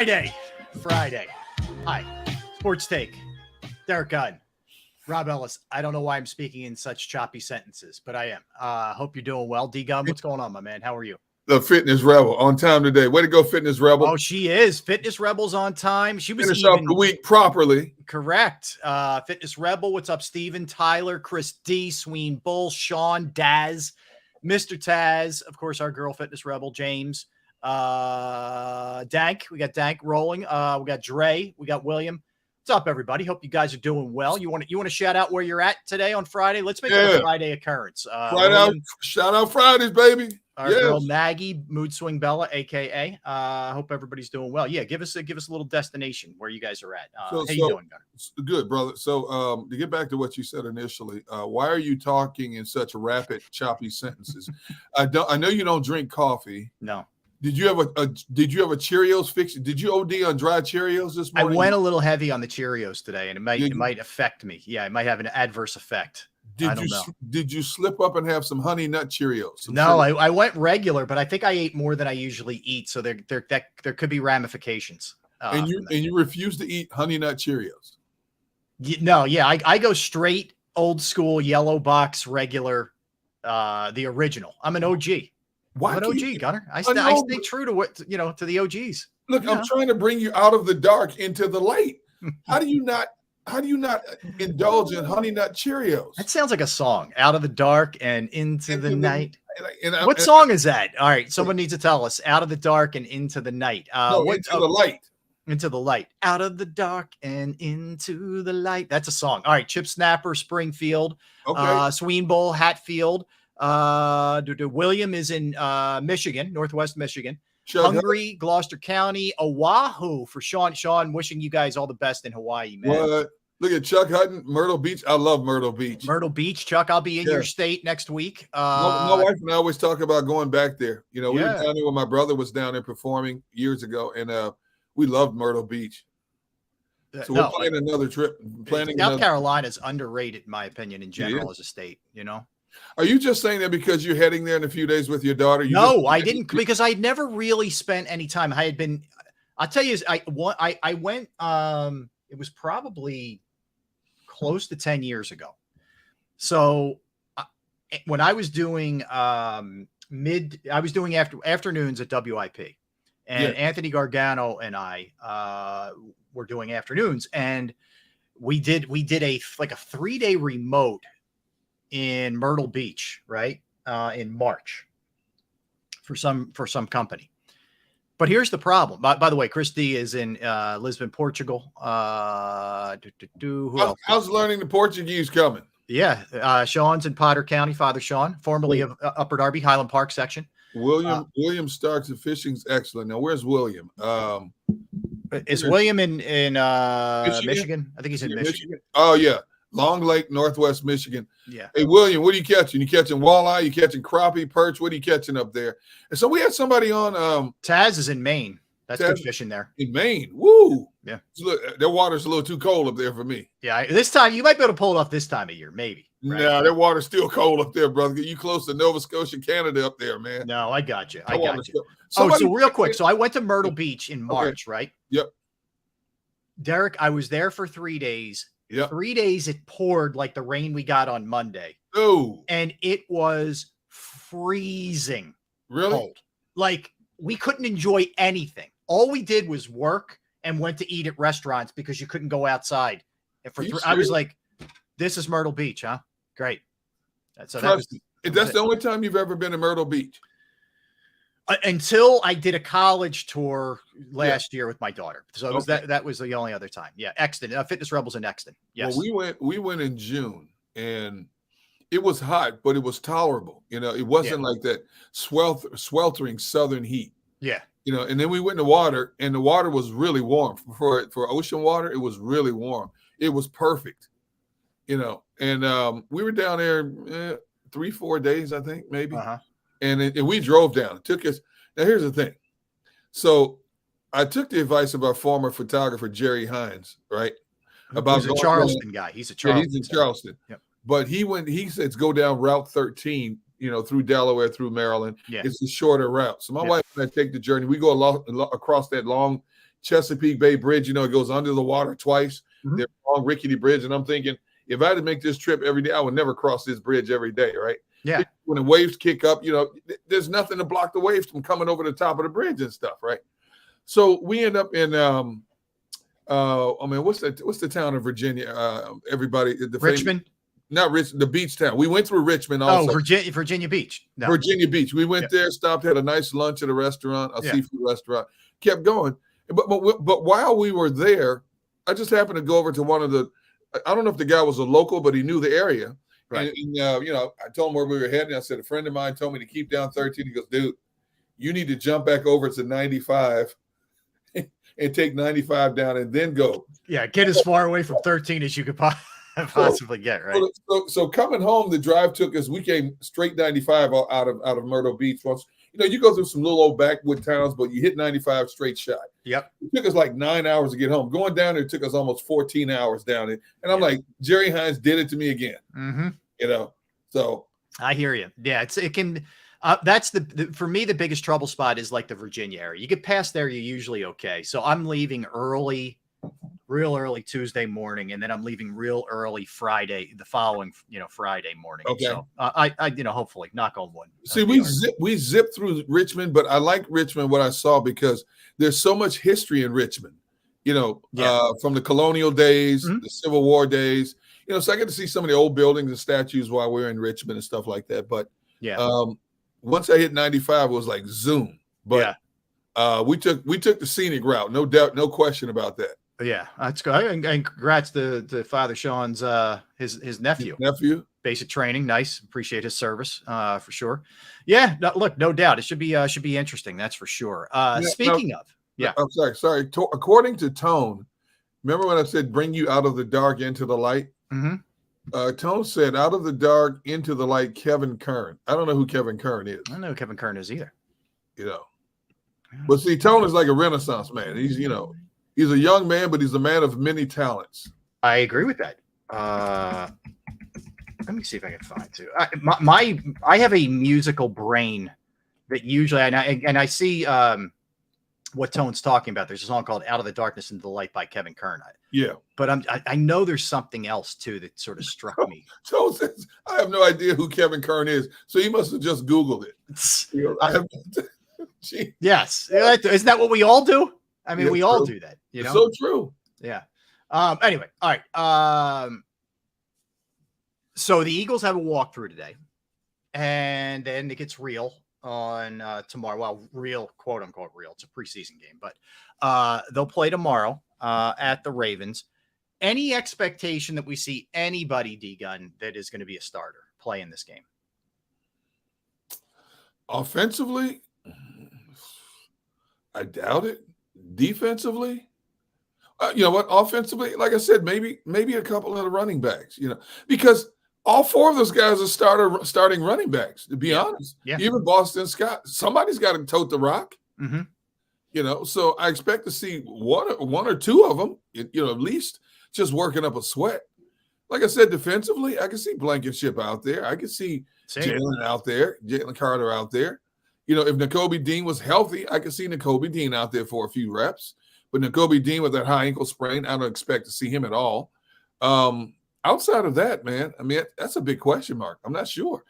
Friday. Hi, Sports Take. Derek Gunn, Rob Ellis. I don't know why I'm speaking in such choppy sentences, but I am. Hope you're doing well. D Gunn, what's going on, my man? How are you? The Fitness Rebel on time today. Way to go, Fitness Rebel. Oh, she is. Fitness Rebel's on time. She was finish off the week properly. Correct. Fitness Rebel. What's up, Steven, Tyler, Chris D, Sween Bull, Sean, Daz, Mr. Taz, of course, our girl Fitness Rebel, James. Dank, we got Dank rolling. We got Dre, we got William. What's up, everybody? Hope you guys are doing well. You want to shout out where you're at today on Friday? Let's make it a Friday occurrence. Shout out Fridays, baby. Our girl Maggie, Mood Swing Bella, aka. Hope everybody's doing well. Yeah, give us a little destination where you guys are at. How you doing, Gunner? Good, brother. So to get back to what you said initially, why are you talking in such rapid, choppy sentences? I know you don't drink coffee. No. Did you have a Cheerios fix? Did you OD on dry Cheerios this morning? I went a little heavy on the Cheerios today, and it might affect me. Yeah, it might have an adverse effect. Did you slip up and have some honey nut Cheerios? No, I went regular, but I think I ate more than I usually eat, so there could be ramifications. And you refuse to eat honey nut Cheerios? No, yeah, I go straight old school yellow box regular, the original. I'm an OG. Why I'm an OG, Gunner. I stay true to what to the OGs. Look, I'm trying to bring you out of the dark into the light. How do you not indulge in honey nut Cheerios? That sounds like a song. Out of the dark and into the night. What song is that? All right, someone needs to tell us. Out of the dark and into the night. Into the light. Into the light. Out of the dark and into the light. That's a song. All right, Chip Snapper, Springfield. Okay. Sween Bowl, Hatfield. William is in Michigan, Northwest Michigan. Hungary, Gloucester County, Oahu for Sean. Sean, wishing you guys all the best in Hawaii, man. What? Look at Chuck Hutton, Myrtle Beach. I love Myrtle Beach. Myrtle Beach, Chuck. I'll be in your state next week. My wife and I always talk about going back there. We were down there when my brother was down there performing years ago, and we loved Myrtle Beach. So we're planning another trip. South Carolina is underrated, in my opinion, in general as a state. Are you just saying that because you're heading there in a few days with your daughter? No, I didn't, because I'd never really spent any time. I had been, I'll tell you, I went, it was probably close to 10 years ago. So when I was doing afternoons at WIP, and Anthony Gargano and I were doing afternoons, and we did a 3-day remote in Myrtle Beach, right? In March for some company. But here's the problem. By the way, Chris D is in Lisbon, Portugal. How's learning the Portuguese coming? Yeah. Sean's in Potter County, Father Sean, formerly of Upper Darby, Highland Park section. William Starks at Fishing's excellent. Now, where's William? Is William in Michigan? I think he's in Michigan. Oh, yeah. Long Lake, Northwest Michigan. Yeah. Hey, William, what are you catching? You catching walleye? You catching crappie, perch? What are you catching up there? And so we had somebody on. Taz is in Maine. That's good fishing there. In Maine. Woo. Yeah. Look, their water's a little too cold up there for me. Yeah. This time, you might be able to pull it off this time of year, maybe. Right? Nah, their water's still cold up there, brother. You close to Nova Scotia, Canada up there, man. No, I got you. So real quick. So I went to Myrtle Beach in March, right? Yep. Derek, I was there for 3 days. Yep. 3 days it poured like the rain we got on Monday. Oh. And it was freezing. Really? Cold. Like we couldn't enjoy anything. All we did was work and went to eat at restaurants because you couldn't go outside. And I was like, this is Myrtle Beach, huh? Great. So that's the only time you've ever been to Myrtle Beach. Until I did a college tour last year with my daughter. So it was that was the only other time. Yeah. Exton, Fitness Rebels in Exton. Yes. Well, we went in June, and it was hot, but it was tolerable. It wasn't like that sweltering southern heat. Yeah. And then we went in the water, and the water was really warm. For ocean water, it was really warm. It was perfect. And we were down there 3-4 days, I think, maybe. Uh-huh. And we drove down. It took us. Now, here's the thing. So I took the advice of our former photographer, Jerry Hines, right? He's a Charleston guy. He's a Charleston. Yeah, he's in Charleston. Yep. But he said, go down Route 13, through Delaware, through Maryland. Yeah. It's a shorter route. So my wife and I take the journey. We go across that long Chesapeake Bay Bridge. You know, it goes under the water twice. Mhm. They're long, rickety bridge. And I'm thinking, if I had to make this trip every day, I would never cross this bridge every day, right? Yeah. When the waves kick up, you know, there's nothing to block the waves from coming over the top of the bridge and stuff, right? So we end up in I mean, what's the town in Virginia? Everybody, Richmond? Not Rich, the beach town. We went through Richmond also. Oh, Virginia Beach. No. Virginia Beach. We went there, stopped, had a nice lunch at a restaurant, a seafood restaurant, kept going. But while we were there, I just happened to go over to one of the, I don't know if the guy was a local, but he knew the area. Right. And you know, I told him where we were heading. I said, a friend of mine told me to keep down 13. He goes, dude, you need to jump back over to 95 and take 95 down and then go. Yeah, get as far away from 13 as you could possibly get, right? So coming home, the drive took us, we came straight 95 out of Myrtle Beach. Once, you know, you go through some little old backwood towns, but you hit 95 straight shot. Yep. It took us like 9 hours to get home. Going down there, it took us almost 14 hours down there. And I'm like, Jerry Hines did it to me again. Mm-hmm. You know, so. I hear you. Yeah, it can. That's for me, the biggest trouble spot is like the Virginia area. You get past there, you're usually okay. So I'm leaving real early Tuesday morning, and then I'm leaving real early Friday, the following, Friday morning. Okay. So I hopefully, knock on wood. See, we zip through Richmond, but I like Richmond, what I saw, because there's so much history in Richmond, from the colonial days, the Civil War days, so I get to see some of the old buildings and statues while we're in Richmond and stuff like that. But once I hit 95, it was like zoom. But we took the scenic route, no doubt, no question about that. Yeah, that's good. And congrats to Father Sean's his nephew. Basic training, nice. Appreciate his service for sure. Yeah, look, no doubt, it should be interesting. That's for sure. Speaking of, I'm sorry. According to Tone, remember when I said bring you out of the dark into the light? Mm-hmm. Tone said out of the dark into the light. Kevin Kern. I don't know who Kevin Kern is. I don't know who Kevin Kern is either. But see, Tone is like a Renaissance man. He's he's a young man, but he's a man of many talents. I agree with that. Let me see if I can find too. I have a musical brain that usually, and I see what Tone's talking about. There's a song called "Out of the Darkness into the Light" by Kevin Kern. But I know there's something else too that sort of struck me. Tone says, I have no idea who Kevin Kern is, so he must have just Googled it. Yes, isn't that what we all do? I mean, we all do that. It's so true. Yeah. Anyway, all right. So the Eagles have a walkthrough today, and then it gets real on tomorrow. Well, real, quote unquote real. It's a preseason game, but they'll play tomorrow at the Ravens. Any expectation that we see anybody, D-Gun, that is going to be a starter play in this game? Offensively, I doubt it. Defensively, you know what? Offensively, like I said, maybe a couple of the running backs. Because all four of those guys are starting running backs. To be honest, even Boston Scott, somebody's got to tote the rock. Mm-hmm. So I expect to see one or two of them, at least just working up a sweat. Like I said, defensively, I can see Blankenship out there. I can see Jalen out there, Jalen Carter out there. If Nakobe Dean was healthy, I could see Nakobe Dean out there for a few reps. But Nakobe Dean with that high ankle sprain, I don't expect to see him at all. Outside of that, man, I mean, that's a big question mark. I'm not sure.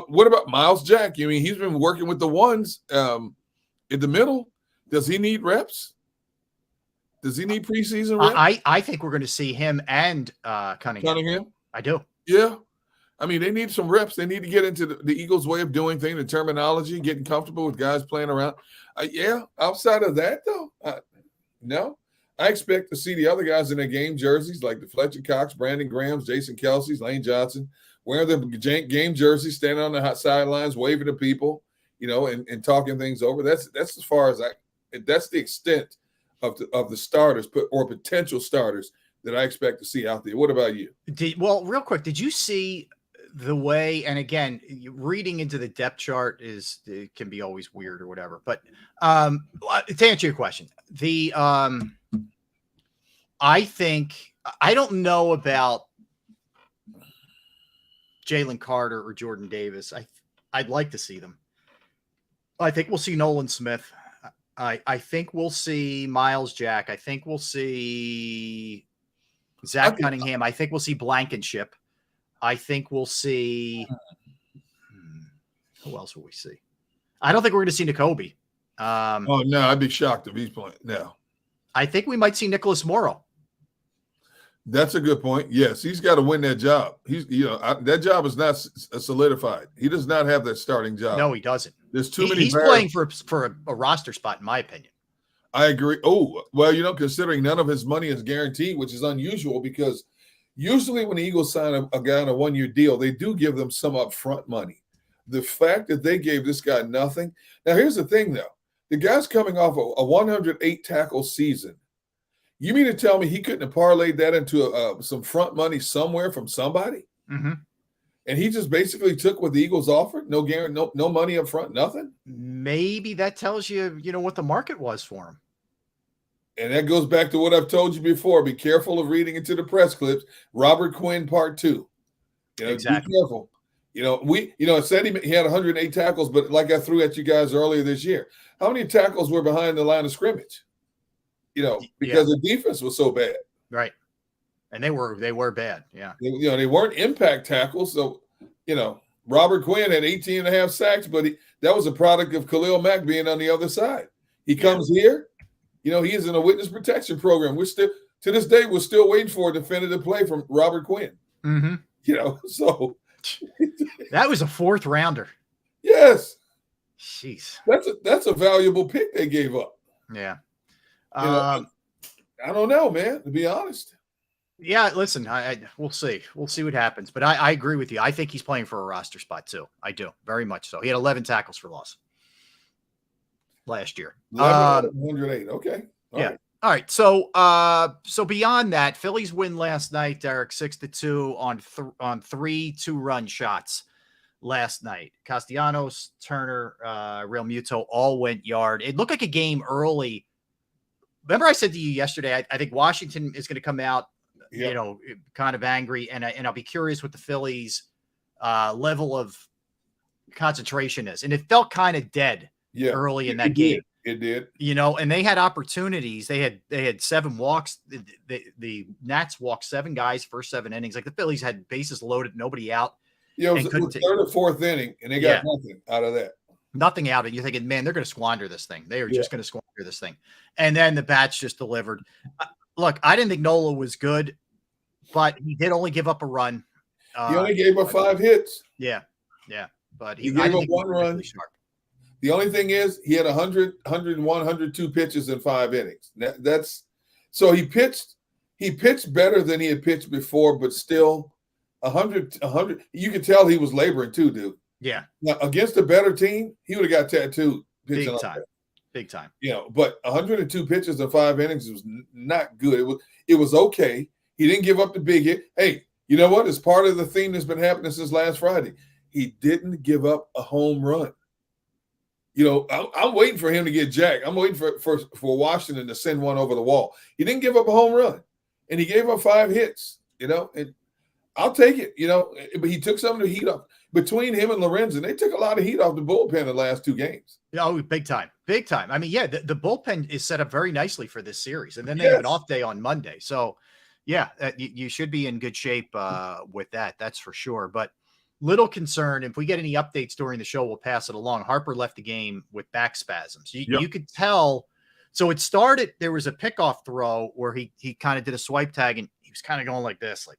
What about Miles Jack? I mean, he's been working with the ones in the middle. Does he need reps? Does he need preseason reps? I think we're going to see him and Cunningham. I do. Yeah. I mean, they need some reps. They need to get into the Eagles' way of doing things, the terminology, getting comfortable with guys playing around. Outside of that, though, no. I expect to see the other guys in their game jerseys, like the Fletcher Cox, Brandon Grahams, Jason Kelsey's, Lane Johnson, wearing the game jerseys, standing on the sidelines, waving to people, and talking things over. That's as far as that's the extent of the starters or potential starters that I expect to see out there. What about you? Real quick, did you see the way, and again, reading into the depth chart it can be always weird or whatever, but to answer your question, I think, I don't know about Jalen Carter or Jordan Davis. I'd like to see them. I think we'll see Nolan Smith. I think we'll see Miles Jack. I think we'll see I Zach think Cunningham. I think we'll see Blankenship. I think we'll see who else will we see? I don't think we're going to see Nakobe. oh no, I'd be shocked if he's playing. No. I think we might see Nicholas Morrow. That's a good point. Yes, he's got to win that job. He's, that job is not solidified. He does not have that starting job. No, he doesn't. There's too many. He's playing for a roster spot, in my opinion. I agree. Oh, well, considering none of his money is guaranteed, which is unusual because usually when the Eagles sign a guy on a one-year deal, they do give them some upfront money. The fact that they gave this guy nothing. Now, here's the thing, though. The guy's coming off a 108 tackle season. You mean to tell me he couldn't have parlayed that into some front money somewhere from somebody? Mm-hmm. And he just basically took what the Eagles offered? No guarantee, no money up front, nothing? Maybe that tells you, what the market was for him. And that goes back to what I've told you before. Be careful of reading into the press clips. Robert Quinn, part 2. Exactly. Be careful. It said he had 108 tackles, but like I threw at you guys earlier this year, how many tackles were behind the line of scrimmage? Because the defense was so bad. Right. And they were bad. Yeah. They weren't impact tackles. So, Robert Quinn had 18 and a half sacks, but that was a product of Khalil Mack being on the other side. He comes here, he is in a witness protection program. To this day, we're still waiting for a definitive play from Robert Quinn. Mm-hmm. So that was a 4th rounder. Yes. Jeez. That's a valuable pick they gave up. Yeah. I don't know, man, to be honest. Yeah, listen, we'll see. We'll see what happens. But I agree with you. I think he's playing for a roster spot too. I do, very much so. He had 11 tackles for loss last year. 108. Okay. All right. All right. So beyond that, Phillies win last night, Derek, 6-2 on 3 2-run shots last night. Castellanos, Turner, Real Muto all went yard. It looked like a game early. Remember I said to you yesterday, I think Washington is going to come out, kind of angry, and I'll be curious what the Phillies' level of concentration is. And it felt kind of dead early in that game. It did. And they had opportunities. They had 7 walks. The Nats walked 7 guys first 7 innings. Like the Phillies had bases loaded, nobody out. Yeah, it was the 3rd or 4th inning, and they got nothing out of that. Nothing out of it. You're thinking, man, they're going to squander this thing. They are just going to squander this thing. And then the bats just delivered. Look, I didn't think Nola was good, but he did only give up a run. He only gave up 5 hits. Yeah. But he gave up 1 run. Really sharp. The only thing is he had 100, 101, 102 pitches in 5 innings. So he pitched better than he had pitched before, but still 100. You could tell he was laboring too, dude. Yeah. Now, against a better team, he would have got tattooed. Big time. But 102 pitches in 5 innings was not good. It was okay. He didn't give up the big hit. Hey, you know what? It's part of the theme that's been happening since last Friday. He didn't give up a home run. I'm waiting for him to get jacked. I'm waiting for Washington to send one over the wall. He didn't give up a home run, and he gave up 5 hits. And I'll take it. But he took some of the heat off. Between him and Lorenzen, they took a lot of heat off the bullpen the last 2 games. Oh, big time. I mean, the bullpen is set up very nicely for this series, and then they have an off day on Monday. So, you should be in good shape with that. That's for sure. But little concern. If we get any updates during the show, we'll pass it along. Harper left the game with back spasms. You could tell. So it started. There was a pickoff throw where he kind of did a swipe tag, and he was kind of going like this, like.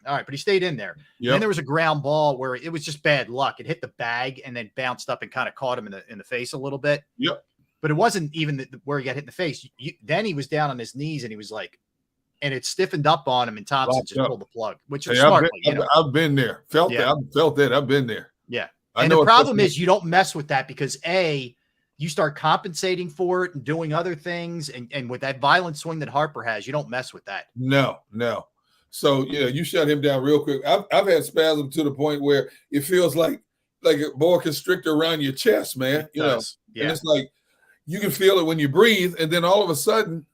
All right, but he stayed in there. Yep. Then there was a ground ball where it was just bad luck. It hit the bag and then bounced up and kind of caught him in the face a little bit. Yep. But it wasn't even where he got hit in the face. Then he was down on his knees and he was like, and it stiffened up on him, and Thompson just pulled the plug, which is smart. I've been there. Felt that. I've been there. Yeah. And the problem is you don't mess with that because you start compensating for it and doing other things. And with that violent swing that Harper has, you don't mess with that. No. So, you shut him down real quick. I've had spasm to the point where it feels like a boa constrictor around your chest, man. And it's like you can feel it when you breathe, and then all of a sudden,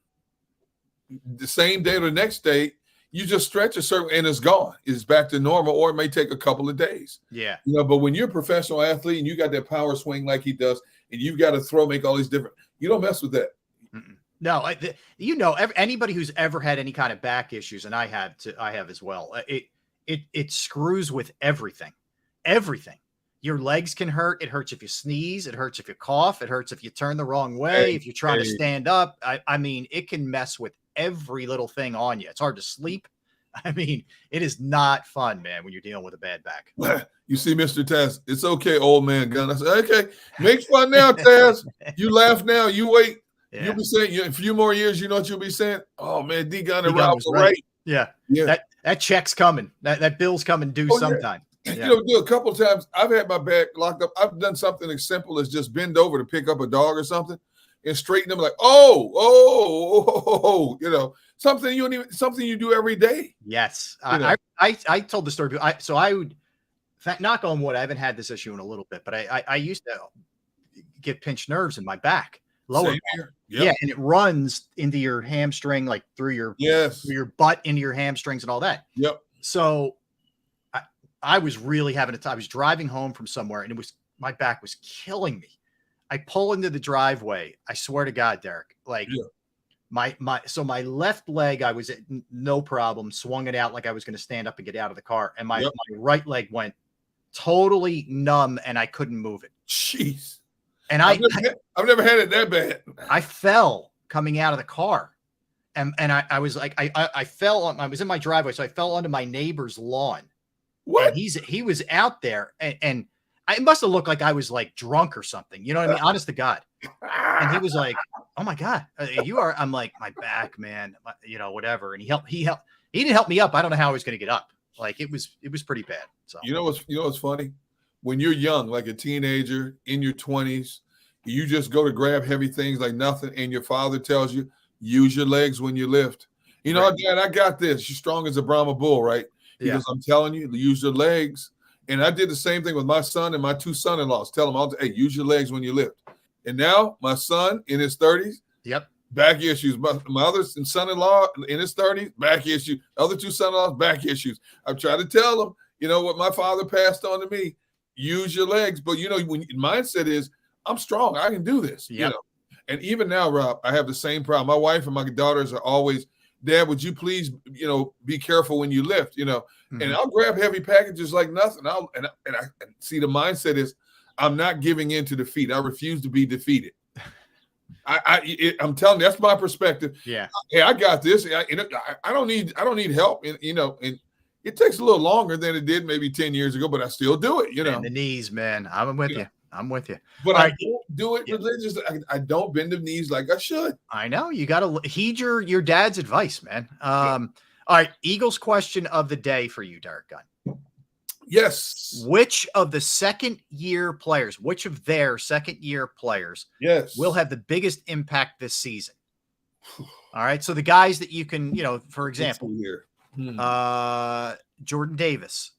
the same day or the next day, you just stretch a certain, and it's gone. It's back to normal, or it may take a couple of days. Yeah. But when you're a professional athlete and you got that power swing like he does, and you've got to make all these different, You don't mess with that. Mm-mm. No, anybody who's ever had any kind of back issues, and I have as well. It screws with everything. Everything. Your legs can hurt. It hurts if you sneeze. It hurts if you cough. It hurts if you turn the wrong way. If you're trying to stand up, I mean, it can mess with every little thing on you. It's hard to sleep. I mean, it is not fun, man, when you're dealing with a bad back. You see, Mr. Taz, it's okay, old man gun. I said, okay, make fun now, Taz. You laugh now. You wait. Yeah. You'll be saying in a few more years, you know what you'll be saying? Oh, man, D-Gun and Rob were right. Yeah. That check's coming. That bill's coming due sometime. Yeah. A couple of times I've had my back locked up. I've done something as simple as just bend over to pick up a dog or something and straighten them like, something you do every day. Yes. I told the story. So I would knock on wood. I haven't had this issue in a little bit, but I used to get pinched nerves in my back. Lower. Yep. Yeah, and it runs into your hamstring, like through your butt into your hamstrings and all that. Yep. So I was really having a time. I was driving home from somewhere, and my back was killing me. I pull into the driveway. I swear to God, Derek, like my left leg, I was at no problem, swung it out like I was going to stand up and get out of the car, and my right leg went totally numb, and I couldn't move it. Jeez. And I've never had it that bad. I fell coming out of the car, and I was like, I fell on. I was in my driveway, so I fell onto my neighbor's lawn. What? And he was out there, and it must have looked like I was like drunk or something. You know what I mean? Honest to God. And he was like, "Oh my God, you are." I'm like, "My back, man, whatever." And he didn't help me up. I don't know how I was going to get up. Like it was pretty bad. So you know what's funny? When you're young, like a teenager in your 20s, you just go to grab heavy things like nothing, and your father tells you, use your legs when you lift. Right. Dad, I got this. You're strong as a Brahma bull, right? Because I'm telling you, use your legs. And I did the same thing with my son and my two son-in-laws. Tell them, hey, use your legs when you lift. And now my son in his 30s, back issues. My other son-in-law in his 30s, back issues. Other two son-in-laws, back issues. I'm trying to tell them, what my father passed on to me, use your legs. But, when mindset is, I'm strong. I can do this. And even now, Rob, I have the same problem. My wife and my daughters are always, Dad, would you please, be careful when you lift, and I'll grab heavy packages like nothing. I see the mindset is I'm not giving in to defeat. I refuse to be defeated. I'm telling you, that's my perspective. Yeah. Hey, I got this. I don't need help. And it takes a little longer than it did maybe 10 years ago, but I still do it. And the knees, man. I'm with you. I'm with you. But I don't do it religious. I don't bend the knees like I should. I know. You got to heed your dad's advice, man. All right. Eagles question of the day for you, Derek Gunn. Yes. Which of their second-year players will have the biggest impact this season? All right. So the guys that you can, for example, Jordan Davis,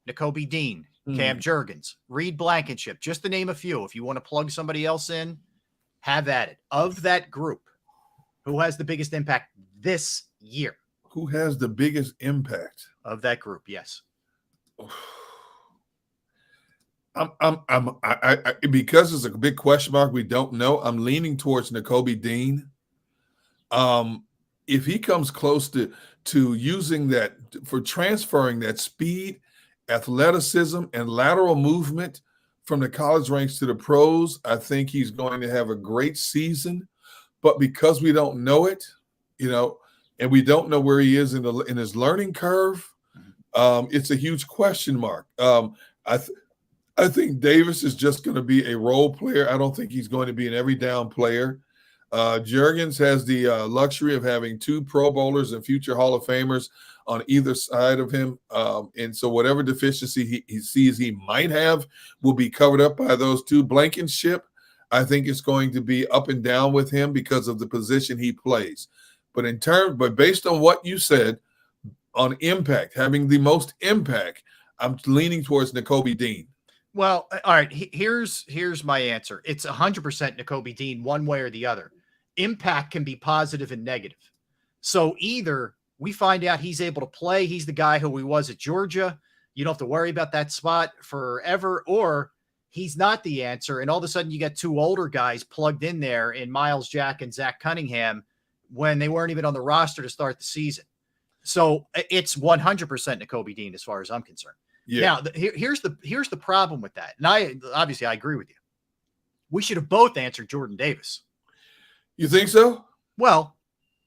Nakobe Dean, Cam Jurgens, Reed Blankenship, just to name a few. If you want to plug somebody else in, have at it. Of that group, who has the biggest impact this year? Who has the biggest impact of that group? Yes. I because it's a big question mark. We don't know. I'm leaning towards Nakobe Dean. If he comes close to using that for transferring that speed, athleticism, and lateral movement from the college ranks to the pros, I think he's going to have a great season. But because we don't know it, and we don't know where he is in his learning curve, it's a huge question mark. I think Davis is just going to be a role player. I don't think he's going to be an every down player. Jurgens has the luxury of having two Pro Bowlers and future Hall of Famers on either side of him. And so whatever deficiency he sees he might have will be covered up by those two. Blankenship, I think it's going to be up and down with him because of the position he plays. But based on what you said on impact, having the most impact, I'm leaning towards Nakobe Dean. Well, all right. Here's my answer. It's 100% Nakobe Dean, one way or the other. Impact can be positive and negative. So either we find out he's able to play, he's the guy who he was at Georgia, you don't have to worry about that spot forever, or he's not the answer. And all of a sudden you get two older guys plugged in there in Miles Jack and Zach Cunningham when they weren't even on the roster to start the season. So it's 100% Nakobe Dean as far as I'm concerned. Yeah. Now, here's the problem with that. And I agree with you. We should have both answered Jordan Davis. You think so? Well,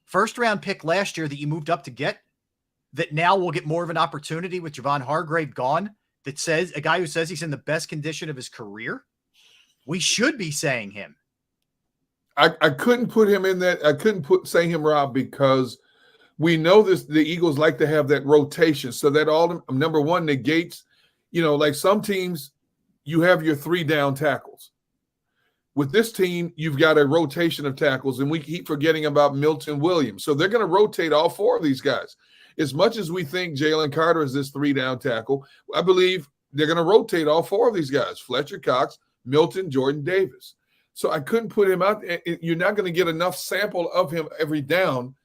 first round pick last year that you moved up to get, that now will get more of an opportunity with Javon Hargrave gone, that says a guy who says he's in the best condition of his career. We should be saying him. I couldn't put him in that. I couldn't say him, Rob, because we know this. The Eagles like to have that rotation, so that all number one negates. Like some teams, you have your 3 down tackles. With this team, you've got a rotation of tackles, and we keep forgetting about Milton Williams. So they're going to rotate all 4 of these guys. As much as we think Jalen Carter is this 3 down tackle, I believe they're going to rotate all 4 of these guys: Fletcher Cox, Milton, Jordan Davis. So I couldn't put him out. You're not going to get enough sample of him every down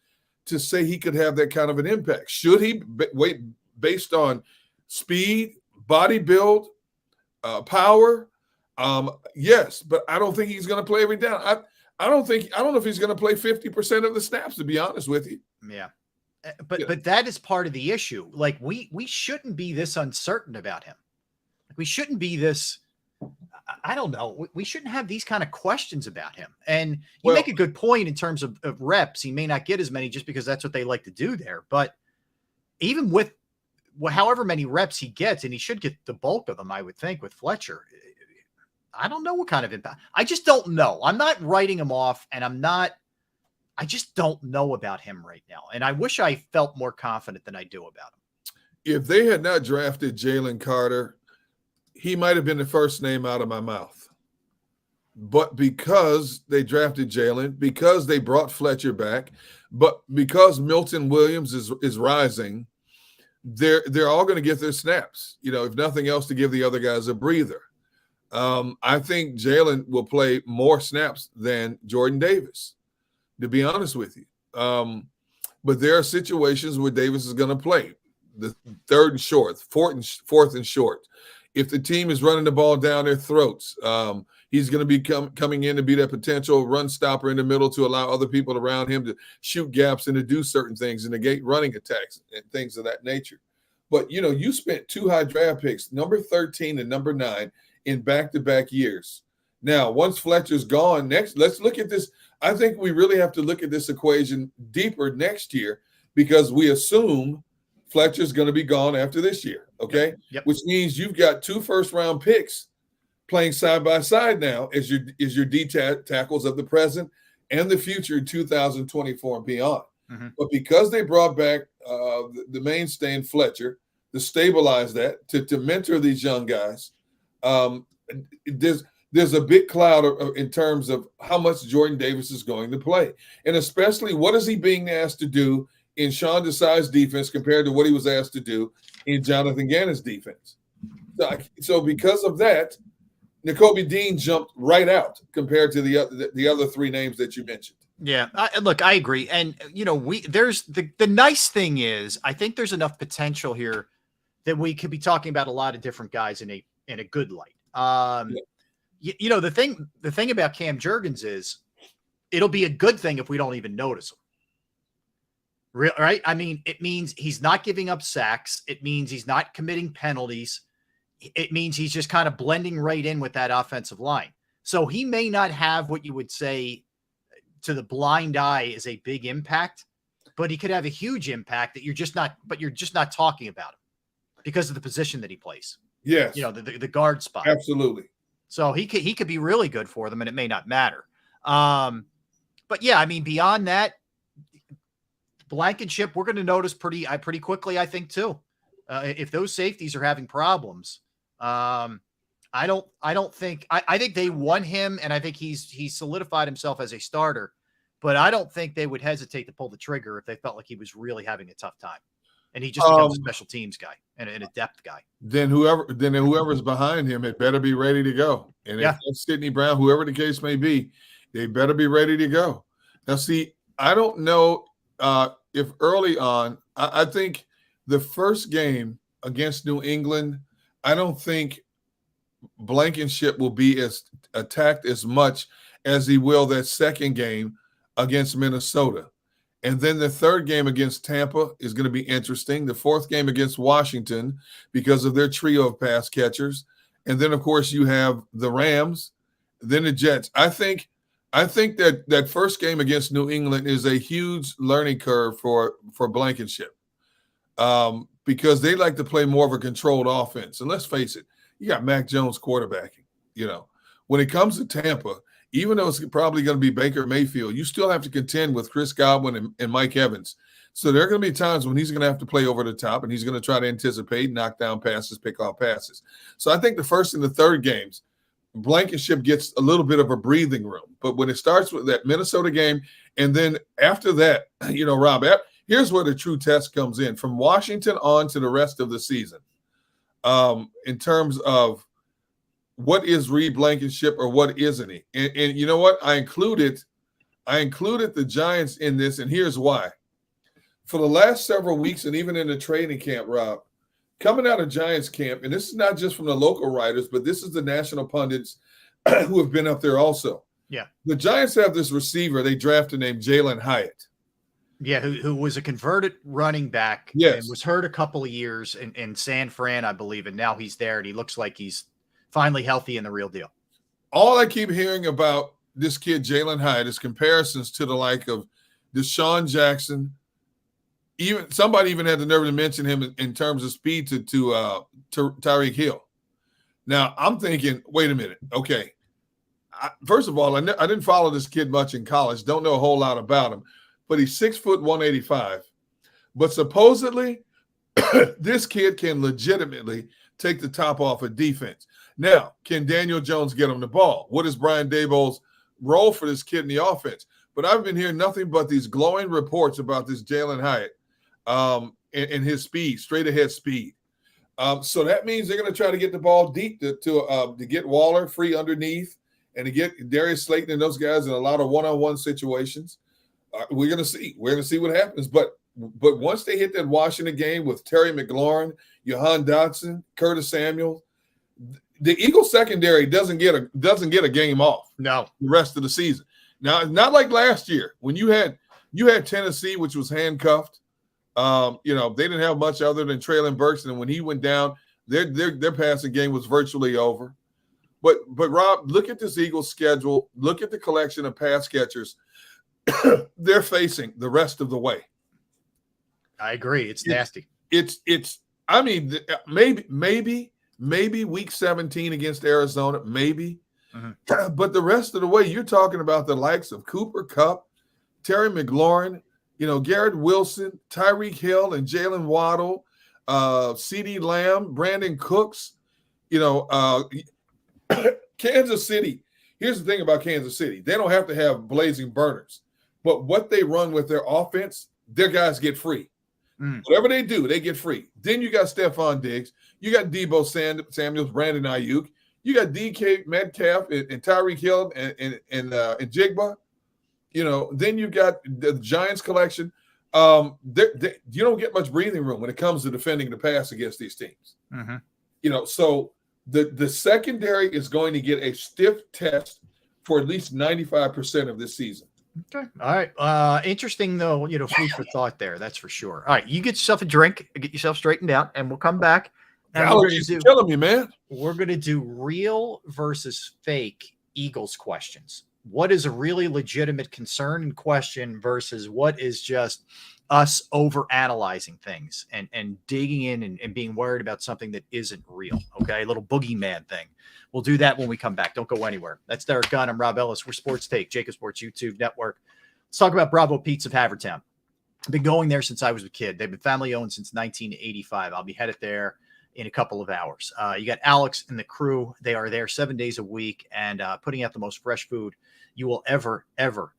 to say he could have that kind of an impact. Should he wait based on speed, body build, power? Yes, but I don't think he's going to play every down. I don't know if he's going to play 50% of the snaps, to be honest with you. Yeah. But that is part of the issue. Like we shouldn't be this uncertain about him. We shouldn't be this, I don't know. We shouldn't have these kind of questions about him. And you make a good point in terms of reps. He may not get as many just because that's what they like to do there. But even with however many reps he gets, and he should get the bulk of them, I would think, with Fletcher, I don't know what kind of impact. I just don't know. I'm not writing him off, and I just don't know about him right now. And I wish I felt more confident than I do about him. If they had not drafted Jalen Carter, he might have been the first name out of my mouth. But because they drafted Jalen, because they brought Fletcher back, but because Milton Williams is rising, they're all going to get their snaps, if nothing else, to give the other guys a breather. I think Jalen will play more snaps than Jordan Davis, to be honest with you. But there are situations where Davis is going to play the 3rd and short, 4th and short. If the team is running the ball down their throats, he's going to be coming in to be that potential run stopper in the middle to allow other people around him to shoot gaps and to do certain things and negate running attacks and things of that nature. But, you spent 2 high draft picks, number 13 and number 9, in back-to-back years. Now, once Fletcher's gone, let's look at this. I think we really have to look at this equation deeper next year, because we assume Fletcher's going to be gone after this year, okay? Yep. Which means you've got 2 first-round picks playing side by side now as your D tackles of the present and the future in 2024 and beyond. Mm-hmm. But because they brought back the mainstay in Fletcher to stabilize that, to mentor these young guys, there's a big cloud in terms of how much Jordan Davis is going to play, and especially what is he being asked to do in Sean Desai's defense compared to what he was asked to do in Jonathan Gannon's defense. So because of that, Nakobe Dean jumped right out compared to the other 3 names that you mentioned. Yeah, look, I agree. And, there's the nice thing is, I think there's enough potential here that we could be talking about a lot of different guys in a good light. The thing about Cam Jurgens is it'll be a good thing if we don't even notice him. Right? I mean, it means he's not giving up sacks. It means he's not committing penalties. It means he's just kind of blending right in with that offensive line. So he may not have what you would say to the blind eye is a big impact, but he could have a huge impact that you're just not talking about him because of the position that he plays. Yes. The guard spot. Absolutely. So he could be really good for them, and it may not matter. But yeah, I mean, beyond that, Blankenship, we're going to notice pretty quickly, I think, too. If those safeties are having problems, I think they won him, and I think he's solidified himself as a starter, but I don't think they would hesitate to pull the trigger if they felt like he was really having a tough time. And he just becomes a special teams guy and a depth guy. Then whoever's behind him, it better be ready to go. And if that's Sidney Brown, whoever the case may be, they better be ready to go. Now, see, I don't know if early on, I think the first game against New England, I don't think Blankenship will be as attacked as much as he will that second game against Minnesota. And then the third game against Tampa is going to be interesting. The fourth game against Washington because of their trio of pass catchers. And then, of course, you have the Rams, then the Jets. I think that first game against New England is a huge learning curve for Blankenship because they like to play more of a controlled offense. And let's face it, you got Mac Jones quarterbacking. When it comes to Tampa, even though it's probably going to be Baker Mayfield, you still have to contend with Chris Godwin and Mike Evans. So there are going to be times when he's going to have to play over the top, and he's going to try to anticipate, knock down passes, pick off passes. So I think the first and the third games, Blankenship gets a little bit of a breathing room. But when it starts with that Minnesota game, and then after that, Rob, here's where the true test comes in. From Washington on to the rest of the season, in terms of what is Reed Blankenship or what isn't he? And you know what? I included the Giants in this, and here's why. For the last several weeks and even in the training camp, Rob, coming out of Giants camp, and this is not just from the local writers, but this is the national pundits who have been up there also. Yeah. The Giants have this receiver they drafted named Jalen Hyatt. Yeah, who was a converted running back Yes. and was hurt a couple of years in San Fran, I believe, and now he's there, and he looks like he's finally healthy and the real deal. All I keep hearing about this kid, Jalen Hyatt, is comparisons to the like of Deshaun Jackson. Even somebody even had the nerve to mention him in terms of speed to Tyreek Hill. Now I'm thinking, wait a minute, okay. First of all, I didn't follow this kid much in college. Don't know a whole lot about him, but he's 6 foot 185. But supposedly, this kid can legitimately take the top off a defense. Now, can Daniel Jones get him the ball? What is Brian Daboll's role for this kid in the offense? But I've been hearing nothing but these glowing reports about this Jalen Hyatt and his speed, straight ahead speed. So that means they're going to try to get the ball deep to get Waller free underneath and to get Darius Slayton and those guys in a lot of one-on-one situations. We're going to see. We're going to see what happens. But once they hit that Washington game with Terry McLaurin, Jahan Dotson, Curtis Samuel, the Eagles secondary doesn't get a game off. No, the rest of the season. Now, not like last year when you had Tennessee, which was handcuffed. They didn't have much other than Traylon Burks, and when he went down, their passing game was virtually over. But Rob, look at this Eagles schedule. Look at the collection of pass catchers they're facing the rest of the way. I agree. It's nasty. I mean, maybe week 17 against Arizona, maybe. Mm-hmm. But the rest of the way, you're talking about the likes of Cooper Kupp, Terry McLaurin, Garrett Wilson, Tyreek Hill, and Jalen Waddle, CeeDee Lamb, Brandon Cooks, Kansas City. Here's the thing about Kansas City. They don't have to have blazing burners. But what they run with their offense, their guys get free. Whatever they do, they get free. Then you got Stephon Diggs. You got Deebo Samuels, Brandon Ayuk. You got DK Metcalf and Tyreek Hill and Jigba. Then you got the Giants collection. You don't get much breathing room when it comes to defending the pass against these teams. Mm-hmm. So the secondary is going to get a stiff test for at least 95% of this season. Okay. All right. Interesting, though, food for thought there. That's for sure. All right. You get yourself a drink, get yourself straightened out, and we'll come back. Allergies are killing me, man. We're going to do real versus fake Eagles questions. What is a really legitimate concern and question versus what is just us overanalyzing things and digging in and being worried about something that isn't real. Okay. A little boogeyman thing. We'll do that when we come back. Don't go anywhere. That's Derek Gunn. I'm Rob Ellis. We're Sports Take, JAKIB Sports YouTube Network. Let's talk about Bravo Pizza of Havertown. I've been going there since I was a kid. They've been family owned since 1985. I'll be headed there in a couple of hours. You got Alex and the crew. They are there 7 days a week and putting out the most fresh food you will ever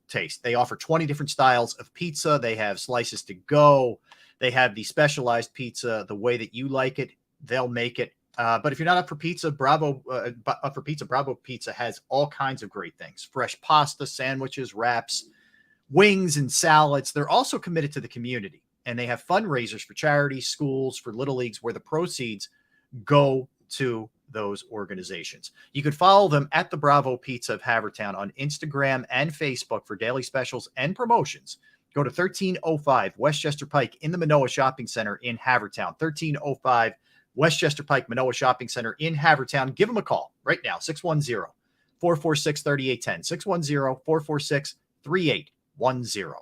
taste. They offer 20 different styles of pizza. They have slices to go. They have the specialized pizza the way that you like it. They'll make it. But if you're not up for pizza, Bravo Pizza has all kinds of great things. Fresh pasta, sandwiches, wraps, wings, and salads. They're also committed to the community. And they have fundraisers for charities, schools, for little leagues, where the proceeds go to those organizations. You can follow them at the Bravo Pizza of Havertown on Instagram and Facebook for daily specials and promotions. Go to 1305 Westchester Pike in the Manoa Shopping Center in Havertown. 1305 Westchester Pike, Manoa Shopping Center in Havertown. Give them a call right now, 610-446-3810, 610-446-3810.